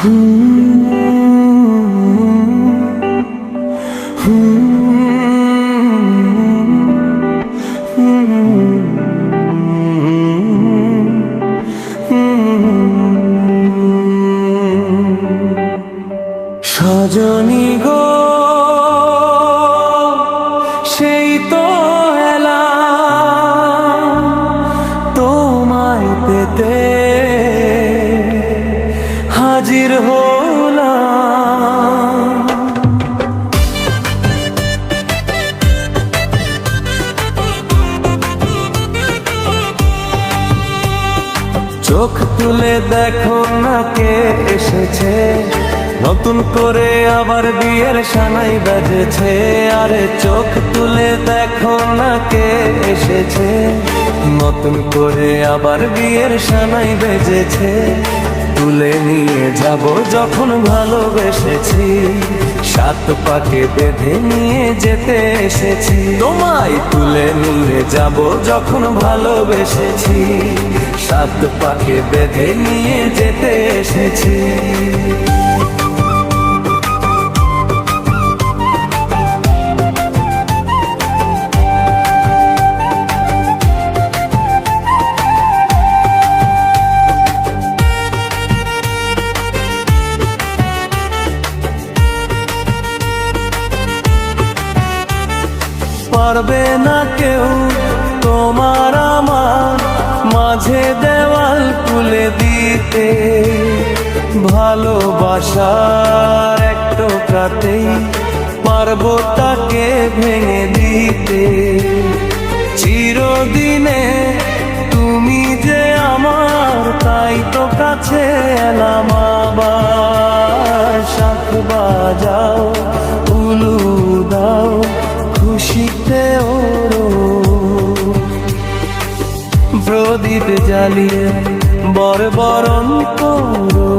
সজনী গো সেই তো এলাম তোমায় পেতে হাজির হলাম। চোখ তুলে দেখো না কে এসেছে, নতুন করে আবার বিয়ের সানাই বাজেছে। আরে চোখ তুলে দেখো না কে এসেছে, নতুন করে আবার বিয়ের সানাই বেজেছে। তুলে নিয়ে যাব যখন ভালোবেসেছি, সাত পাকে বেঁধে নিয়ে যেতে এসেছি। তোমায় তুলে নিয়ে যাব যখন ভালোবেসেছি, সাত পাকে বেঁধে নিয়ে যেতে এসেছি। পারবে না কেউ তোমার আমার মাঝে দেওয়াল তুলে দিতে, ভালোবাসার এক টোকাতেই পারবো তাকে ভেঙে দিতে। চিরদিনে তুমি যে আমার, তাই তো কাছে এলাম আবার। শাঁখ বাজাও, উলু দাও, খুশিতে ওরো প্রদীপ জ্বালিয়ে বরবরণ করো।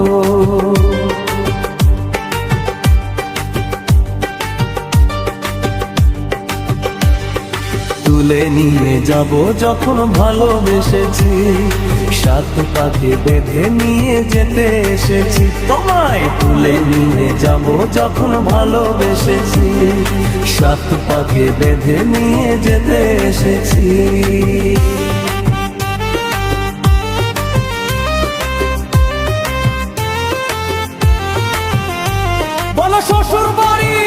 তুলে নিয়ে যাব যখন ভালোবেসেছি, সাত পাকে বেঁধে নিয়ে যেতে এসেছি। তোমায় তুলে নিয়ে যাব যখন ভালোবেসেছি, সাত পাকে বেঁধে নিয়ে যেতে এসেছি। বলো শ্বশুর বাড়ি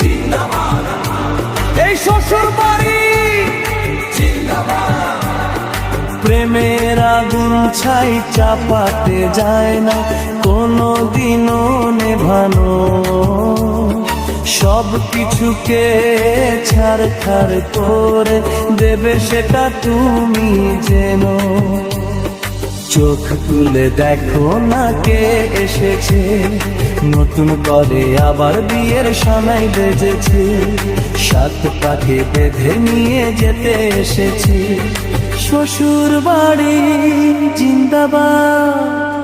জিন্দাবাদ, এই শ্বশুর বাড়ি জিন্দাবাদ। প্রেমের আগুন ছাই চাপাতে যায় না কোনো দিনও নেভানো, সব কিছুকে ছাড়খাড় করে দেবে সেটা তুমি জেনো। চোখ তুলে দেখো না কে এসেছে, নতুন করে আবার বিয়ের সানাই বেজেছে। সাত পাকে বেঁধে নিয়ে যেতে এসেছি, শ্বশুর বাড়ি জিন্দাবাদ।